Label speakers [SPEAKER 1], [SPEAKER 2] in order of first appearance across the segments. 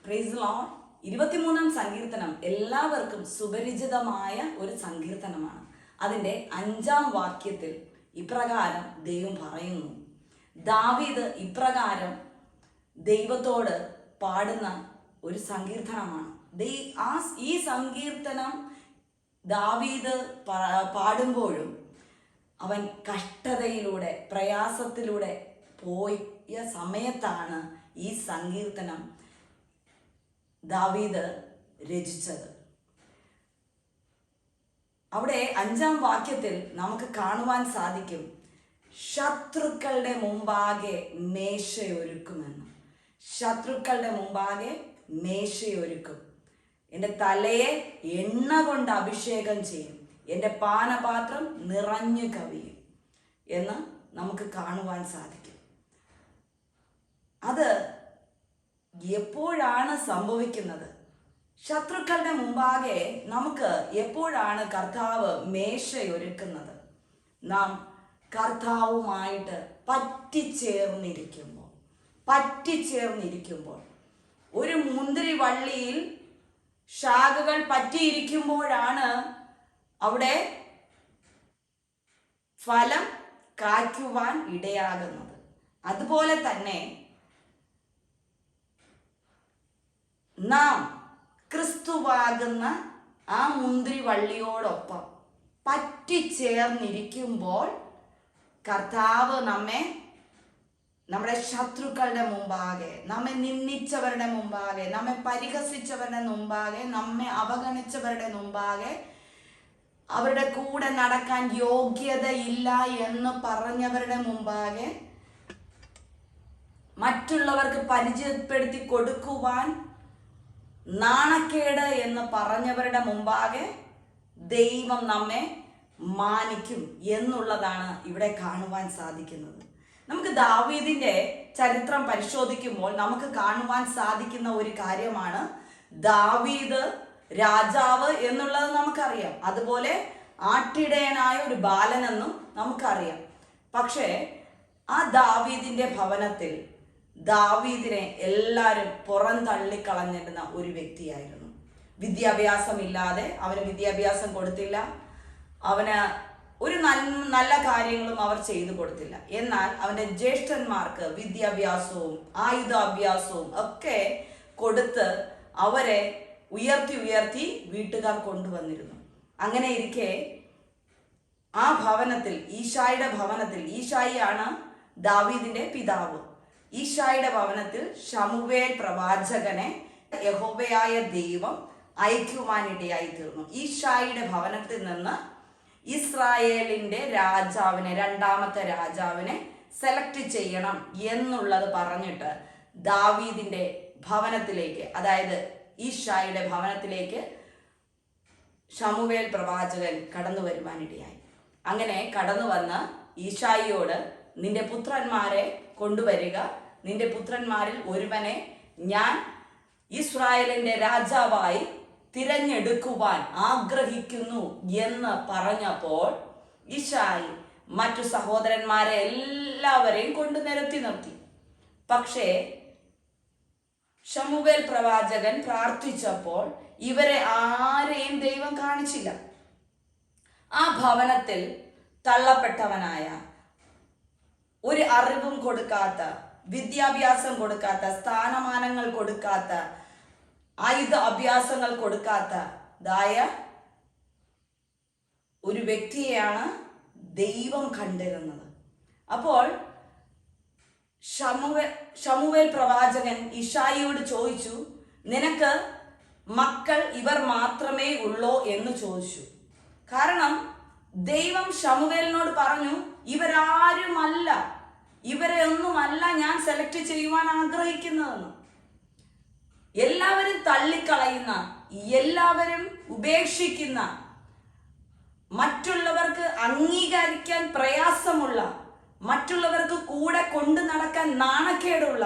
[SPEAKER 1] Praise Lord. 23-ാം സങ്കീർത്തനം എല്ലാവർക്കും സുപരിചിതമായ ഒരു സങ്കീർത്തനമാണ്. അതിൻ്റെ 5-ാം വാക്യത്തിൽ ഇപ്രകാരം ദൈവം പറയുന്നു. ദാവീദ് ഇപ്രകാരം ദൈവത്തോട് പാടുന്ന ഒരു സങ്കീർത്തനമാണ്. ഈ സങ്കീർത്തനം ദാവീദ് പാടുമ്പോഴും അവൻ കഷ്ടതയിലൂടെ പ്രയാസത്തിലൂടെ പോയ സമയത്താണ് ഈ സങ്കീർത്തനം ദാവീദ് രചിച്ചത്. അവിടെ 5-ാം വാക്യത്തിൽ നമുക്ക് കാണുവാൻ സാധിക്കും, ശത്രുക്കളുടെ മുമ്പാകെ മേശയൊരുക്കുമെന്ന്. ശത്രുക്കളുടെ മുമ്പാകെ മേശയൊരുക്കും. എൻ്റെ തലയെ എണ്ണ കൊണ്ട് അഭിഷേകം ചെയ്യും, എൻ്റെ പാനപാത്രം നിറഞ്ഞു കവിയും എന്ന് നമുക്ക് കാണുവാൻ സാധിക്കും. അത് എപ്പോഴാണ് സംഭവിക്കുന്നത്? ശത്രുക്കളുടെ മുമ്പാകെ നമുക്ക് എപ്പോഴാണ് കർത്താവ് മേശയൊരുക്കുന്നത്? നാം കർത്താവുമായിട്ട് പറ്റിച്ചേർന്നിരിക്കുമ്പോൾ ഒരു മുന്തിരി വള്ളിയിൽ ശാഖകൾ പറ്റിയിരിക്കുമ്പോഴാണ് അവിടെ ഫലം കായ്ക്കുവാൻ ഇടയാകുന്നത്. അതുപോലെ തന്നെ നാം ക്രിസ്തുവാകുന്ന ആ മുന്തിരി വള്ളിയോടൊപ്പം പറ്റിച്ചേർന്നിരിക്കുമ്പോൾ കർത്താവ് നമ്മുടെ ശത്രുക്കളുടെ മുമ്പാകെ, നമ്മെ നിന്ദിച്ചവരുടെ മുമ്പാകെ, നമ്മെ പരിഹസിച്ചവരുടെ മുമ്പാകെ, നമ്മെ അവഗണിച്ചവരുടെ മുമ്പാകെ, അവരുടെ കൂടെ നടക്കാൻ യോഗ്യതയില്ല എന്ന് പറഞ്ഞവരുടെ മുമ്പാകെ, മറ്റുള്ളവർക്ക് പരിചയപ്പെടുത്തി കൊടുക്കുവാൻ നാണക്കേട് എന്ന് പറഞ്ഞവരുടെ മുമ്പാകെ ദൈവം നമ്മെ മാനിക്കും എന്നുള്ളതാണ് ഇവിടെ കാണുവാൻ സാധിക്കുന്നത്. നമുക്ക് ദാവീദിന്റെ ചരിത്രം പരിശോധിക്കുമ്പോൾ നമുക്ക് കാണുവാൻ സാധിക്കുന്ന ഒരു കാര്യമാണ്, ദാവീദ് രാജാവ് എന്നുള്ളത് നമുക്കറിയാം. അതുപോലെ ആട്ടിടയനായ ഒരു ബാലനെന്നും നമുക്കറിയാം. പക്ഷേ ആ ദാവീദിന്റെ ഭവനത്തിൽ ദാവീദിനെ എല്ലാവരും പുറന്തള്ളിക്കളഞ്ഞിരുന്ന ഒരു വ്യക്തിയായിരുന്നു. വിദ്യാഭ്യാസമില്ലാതെ അവന് വിദ്യാഭ്യാസം കൊടുത്തില്ല, അവന് ഒരു നല്ല കാര്യങ്ങളും അവർ ചെയ്തു കൊടുത്തില്ല. എന്നാൽ അവൻ്റെ ജ്യേഷ്ഠന്മാർക്ക് വിദ്യാഭ്യാസവും ആയുധാഭ്യാസവും ഒക്കെ കൊടുത്ത് അവരെ ഉയർത്തി വീട്ടുകാർ കൊണ്ടുവന്നിരുന്നു. അങ്ങനെ ഇരിക്കെ ആ ഭവനത്തിൽ, ഈശായിയാണ് ദാവീദിന്റെ പിതാവ്. ഈശായുടെ ഭവനത്തിൽ ശമൂവേൽ പ്രവാചകനെ യഹോവയായ ദൈവം അയക്കുവാനിടയായി തീർന്നു. ഈശായുടെ ഭവനത്തിൽ നിന്ന് ഇസ്രായേലിന്റെ രാജാവിനെ, 2ാമത്തെ രാജാവിനെ സെലക്ട് ചെയ്യണം എന്നുള്ളത് പറഞ്ഞിട്ട് ദാവീദിന്റെ ഭവനത്തിലേക്ക്, അതായത് ഈശായുടെ ഭവനത്തിലേക്ക് ശമൂവേൽ പ്രവാചകൻ കടന്നു വരുവാനിടയായി. അങ്ങനെ കടന്നു വന്ന് ഈശായിയോട്, നിന്റെ പുത്രന്മാരെ കൊണ്ടുവരിക, നിന്റെ പുത്രന്മാരിൽ ഒരുവനെ ഞാൻ ഇസ്രായേലിന്റെ രാജാവായി തിരഞ്ഞെടുക്കുവാൻ ആഗ്രഹിക്കുന്നു എന്ന് പറഞ്ഞപ്പോൾ ഈശായി മറ്റു സഹോദരന്മാരെ എല്ലാവരെയും കൊണ്ട് നിർത്തി. പക്ഷേ ശമൂവേൽ പ്രവാചകൻ പ്രാർത്ഥിച്ചപ്പോൾ ഇവരെ ആരെയും ദൈവം കാണിച്ചില്ല. ആ ഭവനത്തിൽ തള്ളപ്പെട്ടവനായ, ഒരു അറിവും കൊടുക്കാത്ത, വിദ്യാഭ്യാസം കൊടുക്കാത്ത, സ്ഥാനമാനങ്ങൾ കൊടുക്കാത്ത, ആയുധ അഭ്യാസങ്ങൾ കൊടുക്കാത്തതായ ഒരു വ്യക്തിയെയാണ് ദൈവം കണ്ടിരുന്നത്. അപ്പോൾ ശമൂവേൽ പ്രവാചകൻ ഇശായിയോട് ചോദിച്ചു, നിനക്ക് മക്കൾ ഇവർ മാത്രമേ ഉള്ളോ എന്ന് ചോദിച്ചു. കാരണം ദൈവം ശമൂവേലിനോട് പറഞ്ഞു, ഇവരാരുമല്ല, ഇവരെ ഒന്നുമല്ല ഞാൻ സെലക്ട് ചെയ്യുവാൻ ആഗ്രഹിക്കുന്നതെന്ന്. എല്ലാവരും തള്ളിക്കളയുന്ന, എല്ലാവരും ഉപേക്ഷിക്കുന്ന, മറ്റുള്ളവർക്ക് അംഗീകരിക്കാൻ പ്രയാസമുള്ള, മറ്റുള്ളവർക്ക് കൂടെ കൊണ്ടു നടക്കാൻ നാണക്കേടുള്ള,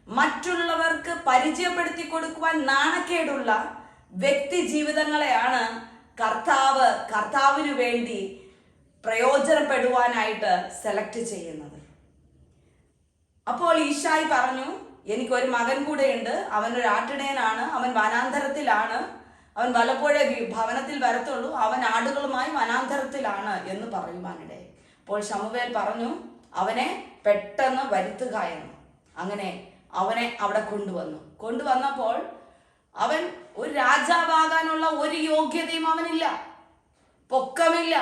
[SPEAKER 1] മറ്റുള്ളവർക്ക് പരിചയപ്പെടുത്തി കൊടുക്കുവാൻ നാണക്കേടുള്ള വ്യക്തി ജീവിതങ്ങളെയാണ് കർത്താവിന് വേണ്ടി പ്രയോജനപ്പെടുവാനായിട്ട് സെലക്ട് ചെയ്യുന്നത്. അപ്പോൾ ഈശായി പറഞ്ഞു, എനിക്കൊരു മകൻ കൂടെയുണ്ട്, അവനൊരു ആട്ടിടയനാണ്, അവൻ വനാന്തരത്തിലാണ്, അവൻ പലപ്പോഴേ ഭവനത്തിൽ വരത്തുള്ളൂ, അവൻ ആടുകളുമായി വനാന്തരത്തിലാണ് എന്ന് പറയുവാനിടയായി. അപ്പോൾ ശമൂവേൽ പറഞ്ഞു, അവനെ പെട്ടെന്ന് വരുത്തുക എന്ന്. അങ്ങനെ അവനെ അവിടെ കൊണ്ടുവന്നപ്പോൾ അവൻ ഒരു രാജാവാകാനുള്ള ഒരു യോഗ്യതയും അവനില്ല, പൊക്കമില്ല.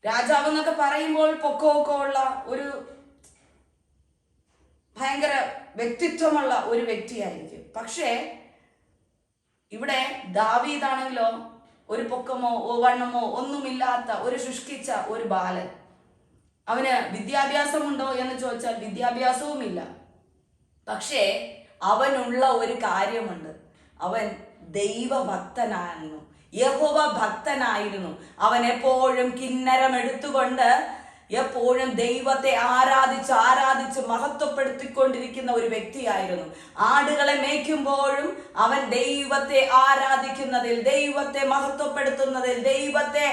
[SPEAKER 1] രാജാവ് എന്നൊക്കെ പറയുമ്പോൾ പൊക്കമൊക്കെ ഉള്ള ഒരു ഭയങ്കര വ്യക്തിത്വമുള്ള ഒരു വ്യക്തിയായിരിക്കും. പക്ഷേ ഇവിടെ ദാവീദാണെങ്കിലോ ഒരു പൊക്കമോ വണ്ണമോ ഒന്നുമില്ലാത്ത ഒരു ശുഷ്കിച്ച ഒരു ബാലൻ. അവന് വിദ്യാഭ്യാസമുണ്ടോ എന്ന് ചോദിച്ചാൽ വിദ്യാഭ്യാസവുമില്ല. പക്ഷേ അവനുള്ള ഒരു കാര്യമുണ്ട്, അവൻ ദൈവഭക്തനായിരുന്നു, യഹോവ ഭക്തനായിരുന്നു. അവൻ എപ്പോഴും കിന്നരം എടുത്തുകൊണ്ട് എപ്പോഴും ദൈവത്തെ ആരാധിച്ച് മഹത്വപ്പെടുത്തിക്കൊണ്ടിരിക്കുന്ന ഒരു വ്യക്തിയായിരുന്നു. ആടുകളെ മേയ്ക്കുമ്പോഴും അവൻ ദൈവത്തെ ആരാധിക്കുന്നതിൽ, ദൈവത്തെ മഹത്വപ്പെടുത്തുന്നതിൽ, ദൈവത്തെ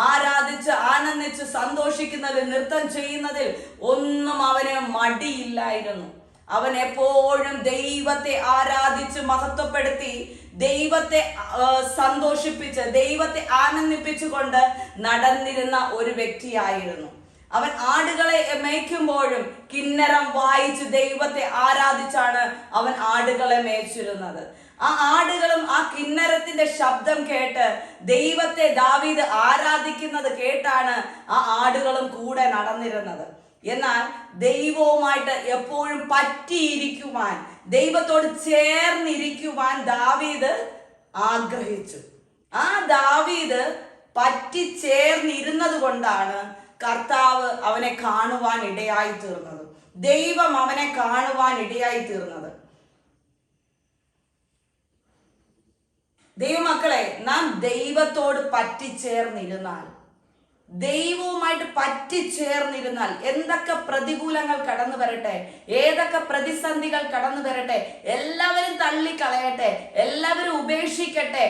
[SPEAKER 1] ആരാധിച്ച് ആനന്ദിച്ച് സന്തോഷിക്കുന്നതിൽ, നൃത്തം ചെയ്യുന്നതിൽ ഒന്നും അവന് മടിയില്ലായിരുന്നു. അവൻ എപ്പോഴും ദൈവത്തെ ആരാധിച്ച് മഹത്വപ്പെടുത്തി, ദൈവത്തെ സന്തോഷിപ്പിച്ച്, ദൈവത്തെ ആനന്ദിപ്പിച്ചുകൊണ്ട് നടന്നിരുന്ന ഒരു വ്യക്തിയായിരുന്നു. അവൻ ആടുകളെ മേയ്ക്കുമ്പോഴും കിന്നരം വായിച്ച് ദൈവത്തെ ആരാധിച്ചാണ് അവൻ ആടുകളെ മേയ്ച്ചിരുന്നത്. ആ ആടുകളും ആ കിന്നരത്തിന്റെ ശബ്ദം കേട്ട് ദൈവത്തെ ദാവീദ് ആരാധിക്കുന്നത് കേട്ടാണ് ആ ആടുകളും കൂടെ നടന്നിരുന്നത്. എന്നാൽ ദൈവവുമായിട്ട് എപ്പോഴും പറ്റിയിരിക്കുവാൻ, ദൈവത്തോട് ചേർന്നിരിക്കുവാൻ ദാവീദ് ആഗ്രഹിച്ചു. ആ ദാവീദ് പറ്റിച്ചേർന്നിരുന്നത് കൊണ്ടാണ് കർത്താവ് അവനെ കാണുവാൻ ഇടയായി തീർന്നത്, ദൈവം അവനെ കാണുവാൻ ഇടയായി തീർന്നത്. ദൈവമക്കളെ, നാം ദൈവത്തോട് പറ്റിച്ചേർന്നിരുന്നാൽ, ദൈവവുമായിട്ട് പറ്റിച്ചേർന്നിരുന്നാൽ, എന്തൊക്കെ പ്രതികൂലങ്ങൾ കടന്നു വരട്ടെ, ഏതൊക്കെ പ്രതിസന്ധികൾ കടന്നു വരട്ടെ, എല്ലാവരും തള്ളിക്കളയട്ടെ, എല്ലാവരും ഉപേക്ഷിക്കട്ടെ,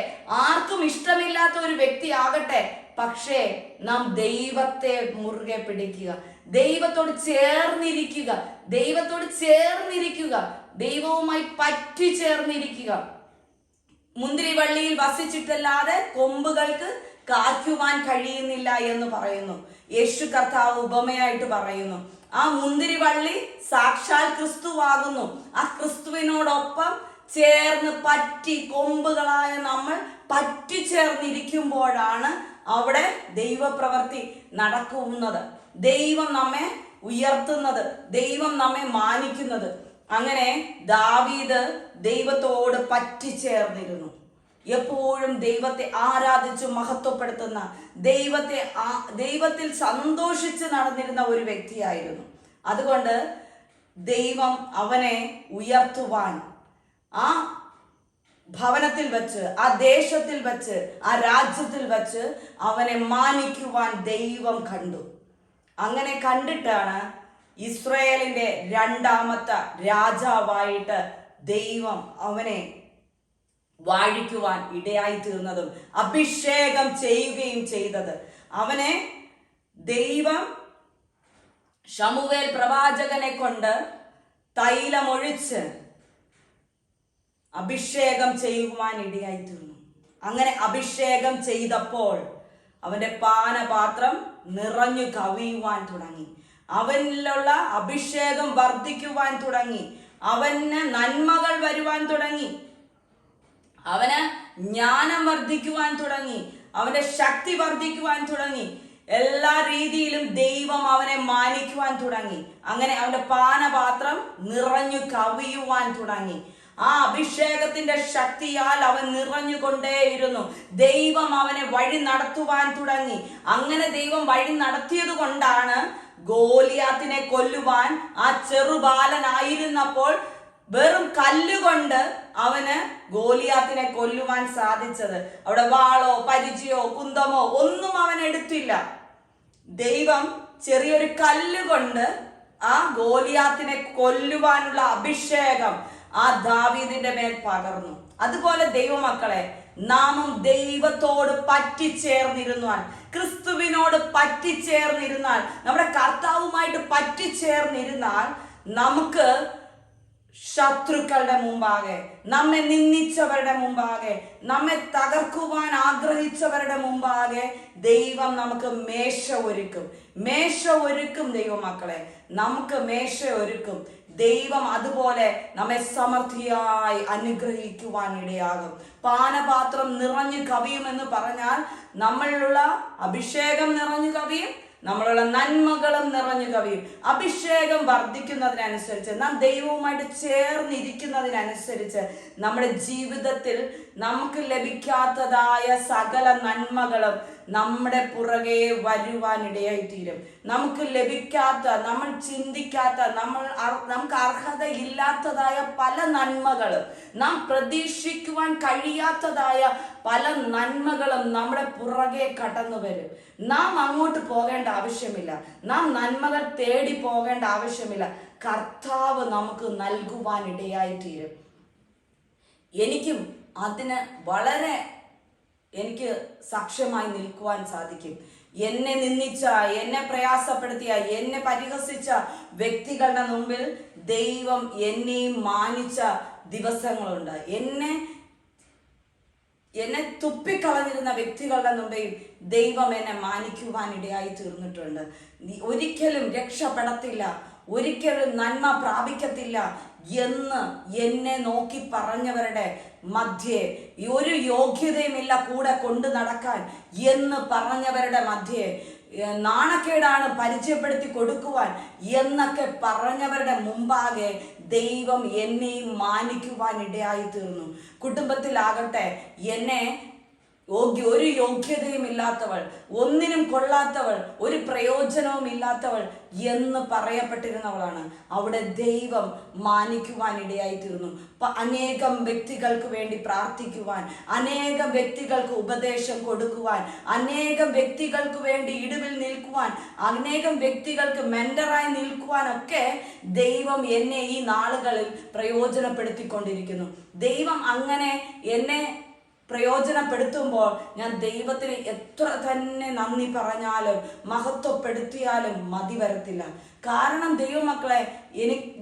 [SPEAKER 1] ആർക്കും ഇഷ്ടമില്ലാത്ത ഒരു വ്യക്തി ആകട്ടെ, പക്ഷേ നാം ദൈവത്തെ മുറുകെ പിടിക്കുക, ദൈവത്തോട് ചേർന്നിരിക്കുക, ദൈവത്തോട് ചേർന്നിരിക്കുക, ദൈവവുമായി പറ്റിച്ചേർന്നിരിക്കുക. മുന്തിരിവള്ളിയിൽ വസിച്ചിട്ടല്ലാതെ കൊമ്പുകൾക്ക് കായ്ക്കുവാൻ കഴിയുന്നില്ല എന്ന് പറയുന്നു. യേശു കർത്താവ് ഉപമയായിട്ട് പറയുന്നു. ആ മുന്തിരിവള്ളി സാക്ഷാൽ ക്രിസ്തുവാകുന്നു. ആ ക്രിസ്തുവിനോടൊപ്പം ചേർന്ന് പറ്റി കൊമ്പുകളായ നമ്മൾ പറ്റിച്ചേർന്നിരിക്കുമ്പോഴാണ് അവിടെ ദൈവപ്രവൃത്തി നടക്കുന്നത്, ദൈവം നമ്മെ ഉയർത്തുന്നത്, ദൈവം നമ്മെ മാനിക്കുന്നത്. അങ്ങനെ ദാവീദ് ദൈവത്തോട് പറ്റിച്ചേർന്നിരുന്നു. എപ്പോഴും ദൈവത്തെ ആരാധിച്ച് മഹത്വപ്പെടുത്തുന്ന, ദൈവത്തിൽ സന്തോഷിച്ച് നടന്നിരുന്ന ഒരു വ്യക്തിയായിരുന്നു. അതുകൊണ്ട് ദൈവം അവനെ ഉയർത്തുവാൻ ആ ഭവനത്തിൽ വെച്ച്, ആ ദേശത്തിൽ വെച്ച്, ആ രാജ്യത്തിൽ വെച്ച് അവനെ മാനിക്കുവാൻ ദൈവം കണ്ടു. അങ്ങനെ കണ്ടിട്ടാണ് ഇസ്രായേലിന്റെ രണ്ടാമത്തെ രാജാവായിട്ട് ദൈവം അവനെ വാഴിക്കുവാൻ ഇടയായി തീർന്നതും അഭിഷേകം ചെയ്യുകയും ചെയ്തത്. അവനെ ദൈവം ശമൂവേൽ പ്രവാചകനെ കൊണ്ട് തൈലമൊഴിച്ച് അഭിഷേകം ചെയ്യുവാൻ ഇടയായി തീർന്നു. അങ്ങനെ അഭിഷേകം ചെയ്തപ്പോൾ അവന്റെ പാനപാത്രം നിറഞ്ഞു കവിയുവാൻ തുടങ്ങി. അവനിലുള്ള അഭിഷേകം വർദ്ധിക്കുവാൻ തുടങ്ങി. അവന് നന്മകൾ വരുവാൻ തുടങ്ങി. അവന് ജ്ഞാനം വർദ്ധിക്കുവാൻ തുടങ്ങി. അവന്റെ ശക്തി വർദ്ധിക്കുവാൻ തുടങ്ങി. എല്ലാ രീതിയിലും ദൈവം അവനെ മാനിക്കുവാൻ തുടങ്ങി. അങ്ങനെ അവന്റെ പാനപാത്രം നിറഞ്ഞു കവിയുവാൻ തുടങ്ങി. ആ അഭിഷേകത്തിന്റെ ശക്തിയാൽ അവൻ നിറഞ്ഞുകൊണ്ടേയിരുന്നു. ദൈവം അവനെ വഴി നടത്തുവാൻ തുടങ്ങി. അങ്ങനെ ദൈവം വഴി നടത്തിയത് കൊണ്ടാണ് ഗോലിയാത്തിനെ കൊല്ലുവാൻ ആ ചെറുബാലനായിരുന്നപ്പോൾ വെറും കല്ലുകൊണ്ട് അവന് ഗോലിയാത്തിനെ കൊല്ലുവാൻ സാധിച്ചത്. അവിടെ വാളോ പരിചയോ കുന്തമോ ഒന്നും അവൻ എടുത്തില്ല. ദൈവം ചെറിയൊരു കല്ലുകൊണ്ട് ആ ഗോലിയാത്തിനെ കൊല്ലുവാനുള്ള അഭിഷേകം ആ ദാവീദിന്റെ മേൽ പകർന്നു. അതുപോലെ ദൈവമക്കളെ, നാമും ദൈവത്തോട് പറ്റിച്ചേർന്നിരുന്നാൽ, ക്രിസ്തുവിനോട് പറ്റിച്ചേർന്നിരുന്നാൽ, നമ്മുടെ കർത്താവുമായിട്ട് പറ്റിച്ചേർന്നിരുന്നാൽ നമുക്ക് ശത്രുക്കളുടെ മുമ്പാകെ, നമ്മെ നിന്ദിച്ചവരുടെ മുമ്പാകെ, നമ്മെ തകർക്കുവാൻ ആഗ്രഹിച്ചവരുടെ മുമ്പാകെ ദൈവം നമുക്ക് മേശ ഒരുക്കും. മേശ ഒരുക്കും ദൈവമക്കളെ, നമുക്ക് മേശ ഒരുക്കും ദൈവം. അതുപോലെ നമ്മെ സമൃദ്ധിയായി അനുഗ്രഹിക്കുവാൻ ഇടയാകും. പാനപാത്രം നിറഞ്ഞു കവിയുമെന്ന് പറഞ്ഞാൽ നമ്മളിലുള്ള അഭിഷേകം നിറഞ്ഞു കവിയും, നമ്മളുള്ള നന്മകളും നിറഞ്ഞു കവിയും. അഭിഷേകം വർദ്ധിക്കുന്നതിനനുസരിച്ച്, നാം ദൈവവുമായിട്ട് ചേർന്നിരിക്കുന്നതിനനുസരിച്ച് നമ്മുടെ ജീവിതത്തിൽ നമുക്ക് ലഭിക്കാത്തതായ സകല നന്മകളും നമ്മുടെ പുറകെ വരുവാനിടയായിത്തീരും. നമുക്ക് ലഭിക്കാത്ത, നമ്മൾ ചിന്തിക്കാത്ത, നമുക്ക് അർഹതയില്ലാത്തതായ പല നന്മകളും, നാം പ്രതീക്ഷിക്കുവാൻ കഴിയാത്തതായ പല നന്മകളും നമ്മുടെ പുറകെ കടന്നു വരും. നാം അങ്ങോട്ട് പോകേണ്ട ആവശ്യമില്ല, നാം നന്മകൾ തേടി പോകേണ്ട ആവശ്യമില്ല. കർത്താവ് നമുക്ക് നൽകുവാനിടയായിത്തീരും. എനിക്കും അതിന് എനിക്ക് സാക്ഷ്യമായി നിൽക്കുവാൻ സാധിക്കും. എന്നെ നിന്ദിച്ച, എന്നെ പ്രയാസപ്പെടുത്തിയ, എന്നെ പരിഹസിച്ച വ്യക്തികളുടെ മുമ്പിൽ ദൈവം എന്നെയും മാനിച്ച ദിവസങ്ങളുണ്ട്. എന്നെ തുപ്പിക്കളഞ്ഞിരുന്ന വ്യക്തികളുടെ മുമ്പേയും ദൈവം എന്നെ മാനിക്കുവാൻ ഇടയായി തീർന്നിട്ടുണ്ട്. ഒരിക്കലും രക്ഷപ്പെടത്തില്ല, ഒരിക്കലും നന്മ പ്രാപിക്കത്തില്ല എന്ന് എന്നെ നോക്കി പറഞ്ഞവരുടെ മധ്യേ, ഒരു യോഗ്യതയുമില്ല കൂടെ കൊണ്ടു നടക്കാൻ എന്ന് പറഞ്ഞവരുടെ മധ്യേ, നാണക്കേടാണ് പരിചയപ്പെടുത്തി കൊടുക്കുവാൻ എന്നൊക്കെ പറഞ്ഞവരുടെ മുമ്പാകെ ദൈവം എന്നെയും മാനിക്കുവാൻ ഇടയായി തീർന്നു. കുടുംബത്തിലാകട്ടെ എന്നെ ഒരു യോഗ്യതയും ഇല്ലാത്തവൾ, ഒന്നിനും കൊള്ളാത്തവൾ, ഒരു പ്രയോജനവും ഇല്ലാത്തവൾ എന്ന് പറയപ്പെട്ടിരുന്നവളാണ്. അവിടെ ദൈവം മാനിക്കുവാൻ ഇടയായി തീർന്നു. അനേകം വ്യക്തികൾക്ക് വേണ്ടി പ്രാർത്ഥിക്കുവാൻ, അനേകം വ്യക്തികൾക്ക് ഉപദേശം കൊടുക്കുവാൻ, അനേകം വ്യക്തികൾക്ക് വേണ്ടി ഇടിവിൽ നിൽക്കുവാൻ, അനേകം വ്യക്തികൾക്ക് മെന്ററായി നിൽക്കുവാനൊക്കെ ദൈവം എന്നെ ഈ നാളുകളിൽ പ്രയോജനപ്പെടുത്തിക്കൊണ്ടിരിക്കുന്നു. ദൈവം അങ്ങനെ എന്നെ പ്രയോജനപ്പെടുത്തുമ്പോൾ ഞാൻ ദൈവത്തിന് എത്ര തന്നെ നന്ദി പറഞ്ഞാലും മഹത്വപ്പെടുത്തിയാലും മതി വരത്തില്ല. കാരണം ദൈവമക്കളെ,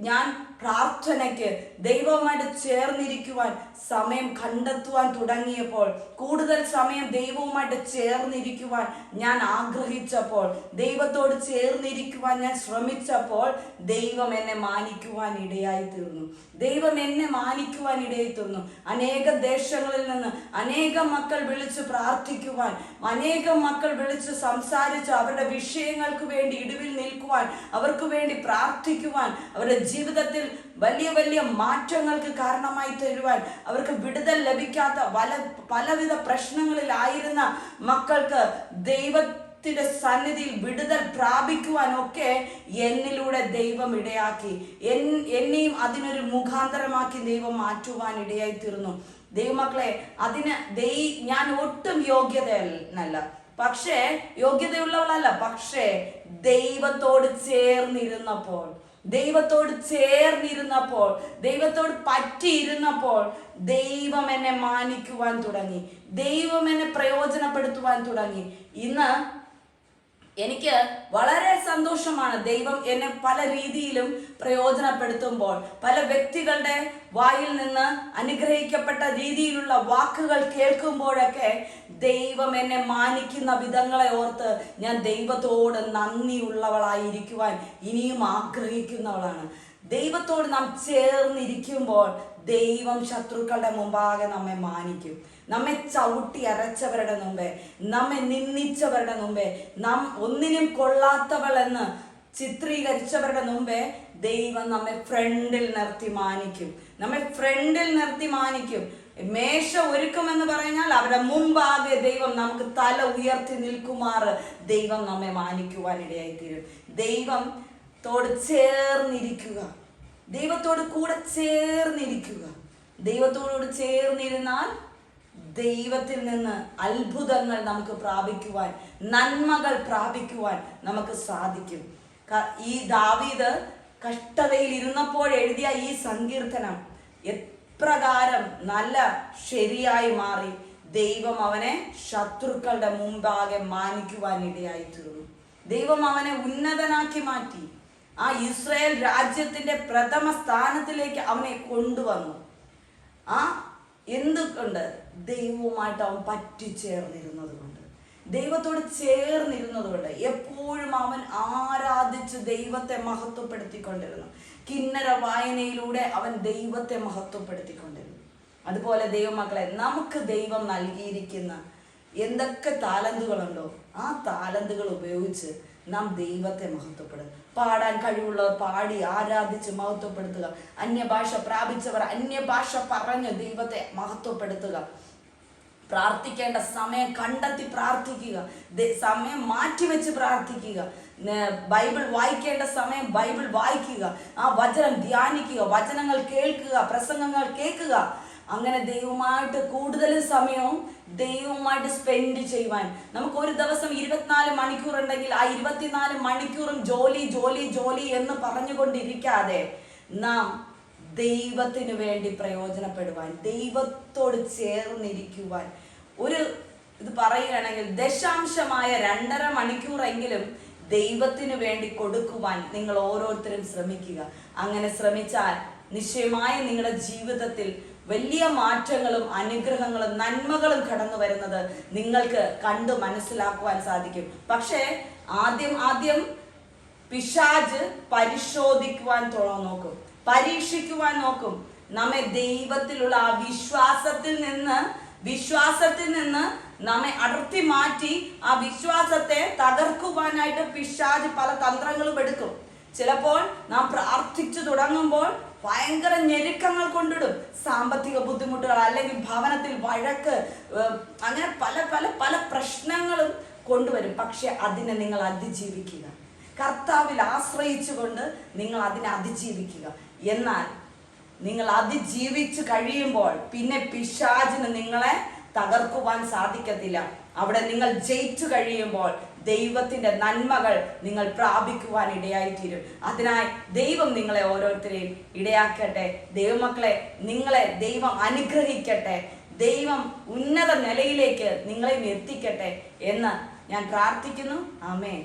[SPEAKER 1] ഞാൻ പ്രാർത്ഥനയ്ക്ക് ദൈവവുമായിട്ട് ചേർന്നിരിക്കുവാൻ സമയം കണ്ടെത്തുവാൻ തുടങ്ങിയപ്പോൾ, കൂടുതൽ സമയം ദൈവവുമായിട്ട് ചേർന്നിരിക്കുവാൻ ഞാൻ ആഗ്രഹിച്ചപ്പോൾ, ദൈവത്തോട് ചേർന്നിരിക്കുവാൻ ഞാൻ ശ്രമിച്ചപ്പോൾ ദൈവം എന്നെ മാനിക്കുവാൻ ഇടയായി തീർന്നു. ദൈവം എന്നെ മാനിക്കുവാൻ ഇടയായി തീർന്നു. അനേക ദേശങ്ങളിൽ നിന്ന് അനേകം മക്കൾ വിളിച്ച് പ്രാർത്ഥിക്കുവാൻ, അനേകം മക്കൾ വിളിച്ച് സംസാരിച്ച് അവരുടെ വിഷയങ്ങൾക്ക് വേണ്ടി ഇടിവിൽ നിൽക്കുവാൻ, അവർക്ക് വേണ്ടി പ്രാർത്ഥിക്കുവാൻ, അവരുടെ ജീവിതത്തിൽ വലിയ വലിയ മാറ്റങ്ങൾക്ക് കാരണമായി തരുവാൻ, അവർക്ക് വിടുതൽ ലഭിക്കാത്ത പലവിധ പ്രശ്നങ്ങളിലായിരുന്ന മക്കൾക്ക് ദൈവത്തിന്റെ സന്നിധിയിൽ വിടുതൽ പ്രാപിക്കുവാനൊക്കെ എന്നിലൂടെ ദൈവം ഇടയാക്കി. എന്നെയും അതിനൊരു മുഖാന്തരമാക്കി ദൈവം മാറ്റുവാൻ ഇടയായി തീർന്നു. ദൈവമക്കളെ, ഞാൻ ഒട്ടും യോഗ്യതയല്ല, പക്ഷേ യോഗ്യതയുള്ളവളല്ല, പക്ഷേ ദൈവത്തോട് ചേർന്നിരുന്നപ്പോൾ, ദൈവത്തോട് പറ്റിയിരുന്നപ്പോൾ ദൈവം എന്നെ മാനിക്കുവാൻ തുടങ്ങി, ദൈവം എന്നെ പ്രയോജനപ്പെടുത്തുവാൻ തുടങ്ങി. ഇന്ന് എനിക്ക് വളരെ സന്തോഷമാണ്. ദൈവം എന്നെ പല രീതിയിലും പ്രയോജനപ്പെടുത്തുമ്പോൾ, പല വ്യക്തികളുടെ വായിൽ നിന്ന് അനുഗ്രഹിക്കപ്പെട്ട രീതിയിലുള്ള വാക്കുകൾ കേൾക്കുമ്പോഴൊക്കെ ദൈവം എന്നെ മാനിക്കുന്ന വിധങ്ങളെ ഓർത്ത് ഞാൻ ദൈവത്തോട് നന്ദിയുള്ളവളായിരിക്കുവാൻ ഇനിയും ആഗ്രഹിക്കുന്നവളാണ്. ദൈവത്തോട് നാം ചേർന്നിരിക്കുമ്പോൾ ദൈവം ശത്രുക്കളുടെ മുമ്പാകെ നമ്മെ മാനിക്കും. നമ്മെ ചവിട്ടി അരച്ചവരുടെ മുമ്പേ, നമ്മെ നിന്ദിച്ചവരുടെ മുമ്പേ, നാം ഒന്നിനും കൊള്ളാത്തവൾ എന്ന് ചിത്രീകരിച്ചവരുടെ മുമ്പേ ദൈവം നമ്മെ ഫ്രണ്ടിൽ നിർത്തി മാനിക്കും. മേശ ഒരുക്കുമെന്ന് പറഞ്ഞാൽ അവരുടെ മുമ്പാകെ ദൈവം നമുക്ക് തല ഉയർത്തി നിൽക്കുമാറ് ദൈവം നമ്മെ മാനിക്കുവാനിടയായിത്തീരും. ദൈവത്തോട് ചേർന്നിരിക്കുക, ദൈവത്തോട് കൂടെ ചേർന്നിരിക്കുക. ദൈവത്തോട് ചേർന്നിരുന്നാൽ ദൈവത്തിൽ നിന്ന് അത്ഭുതങ്ങൾ നമുക്ക് പ്രാപിക്കുവാൻ, നന്മകൾ പ്രാപിക്കുവാൻ നമുക്ക് സാധിക്കും. ഈ ദാവീദ് കഷ്ടതയിൽ ഇരുന്നപ്പോൾ എഴുതിയ ഈ സങ്കീർത്തനം എപ്രകാരം നല്ല ശരിയായി മാറി. ദൈവം അവനെ ശത്രുക്കളുടെ മുമ്പാകെ മാനിക്കുവാൻ ഇടയായി തീർന്നു. ദൈവം അവനെ ഉന്നതനാക്കി മാറ്റി. ആ ഇസ്രായേൽ രാജ്യത്തിന്റെ പ്രഥമ സ്ഥാനത്തിലേക്ക് അവനെ കൊണ്ടുവന്നു. ആ എന്തുകൊണ്ട്? ദൈവവുമായിട്ട് അവൻ പറ്റിച്ചേർന്നിരുന്നത് കൊണ്ട്, ദൈവത്തോട് ചേർന്നിരുന്നത് കൊണ്ട്. എപ്പോഴും അവൻ ആരാധിച്ച് ദൈവത്തെ മഹത്വപ്പെടുത്തിക്കൊണ്ടിരുന്നു. കിന്നര വായനയിലൂടെ അവൻ ദൈവത്തെ മഹത്വപ്പെടുത്തിക്കൊണ്ടിരുന്നു. അതുപോലെ ദൈവമക്കളെ, നമുക്ക് ദൈവം നൽകിയിരിക്കുന്ന എന്തൊക്കെ താലന്തുകളുണ്ടോ ആ താലന്തുകൾ ഉപയോഗിച്ച് നാം ദൈവത്തെ മഹത്വപ്പെടും. പാടാൻ കഴിവുള്ളവർ പാടി ആരാധിച്ച് മഹത്വപ്പെടുത്തുക. അന്യഭാഷ പ്രാപിച്ചവർ അന്യഭാഷ പറഞ്ഞ് ദൈവത്തെ മഹത്വപ്പെടുത്തുക. പ്രാർത്ഥിക്കേണ്ട സമയം കണ്ടെത്തി പ്രാർത്ഥിക്കുക, സമയം മാറ്റിവെച്ച് പ്രാർത്ഥിക്കുക. ബൈബിൾ വായിക്കേണ്ട സമയം ബൈബിൾ വായിക്കുക, ആ വചനം ധ്യാനിക്കുക, വചനങ്ങൾ കേൾക്കുക, പ്രസംഗങ്ങൾ കേൾക്കുക. അങ്ങനെ ദൈവമായിട്ട് കൂടുതൽ സമയവും ദൈവവുമായിട്ട് സ്പെൻഡ് ചെയ്യുവാൻ. നമുക്ക് ഒരു ദിവസം 24 മണിക്കൂർ ഉണ്ടെങ്കിൽ ആ 24 മണിക്കൂറും ജോലി ജോലി ജോലി എന്ന് പറഞ്ഞുകൊണ്ടിരിക്കാതെ നാം ദൈവത്തിന് വേണ്ടി പ്രയോജനപ്പെടുവാൻ, ദൈവത്തോട് ചേർന്നിരിക്കുവാൻ. ഇത് പറയുകയാണെങ്കിൽ 2.5 മണിക്കൂറെങ്കിലും ദൈവത്തിന് വേണ്ടി കൊടുക്കുവാൻ നിങ്ങൾ ഓരോരുത്തരും ശ്രമിക്കുക. അങ്ങനെ ശ്രമിച്ചാൽ നിശ്ചയമായി നിങ്ങളുടെ ജീവിതത്തിൽ വലിയ മാറ്റങ്ങളും അനുഗ്രഹങ്ങളും നന്മകളും കടന്നു വരുന്നത് നിങ്ങൾക്ക് കണ്ടു മനസ്സിലാക്കുവാൻ സാധിക്കും. പക്ഷേ ആദ്യം പിശാച് പരിശോധിക്കുവാൻ നോക്കും, പരീക്ഷിക്കുവാൻ നോക്കും. നമ്മെ ദൈവത്തിലുള്ള ആ വിശ്വാസത്തിൽ നിന്ന് നമ്മെ അടർത്തി മാറ്റി ആ വിശ്വാസത്തെ തകർക്കുവാനായിട്ട് പിശാച് പല തന്ത്രങ്ങളും എടുക്കും. ചിലപ്പോൾ നാം പ്രാർത്ഥിച്ചു തുടങ്ങുമ്പോൾ ഭയങ്കര ഞെരുക്കങ്ങൾ കൊണ്ടിടും. സാമ്പത്തിക ബുദ്ധിമുട്ടുകൾ, അല്ലെങ്കിൽ ഭവനത്തിൽ വഴക്ക്, അങ്ങനെ പല പല പല പ്രശ്നങ്ങളും കൊണ്ടുവരും. പക്ഷെ അതിനെ നിങ്ങൾ അതിജീവിക്കുക. കർത്താവിൽ ആശ്രയിച്ചുകൊണ്ട് നിങ്ങൾ അതിനെ അതിജീവിക്കുക. എന്നാൽ നിങ്ങൾ അതിജീവിച്ചു കഴിയുമ്പോൾ പിന്നെ പിശാചിന് നിങ്ങളെ തകർക്കുവാൻ സാധിക്കത്തില്ല. അവിടെ നിങ്ങൾ ജയിച്ചു കഴിയുമ്പോൾ ദൈവത്തിന്റെ നന്മകൾ നിങ്ങൾ പ്രാപിക്കുവാൻ ഇടയായിത്തീരും. അതിനായി ദൈവം നിങ്ങളെ ഓരോരുത്തരെയും ഇടയാക്കട്ടെ. ദൈവമക്കളെ, നിങ്ങളെ ദൈവം അനുഗ്രഹിക്കട്ടെ. ദൈവം ഉന്നത നിലയിലേക്ക് നിങ്ങളെ എത്തിക്കട്ടെ എന്ന് ഞാൻ പ്രാർത്ഥിക്കുന്നു. ആമേൻ.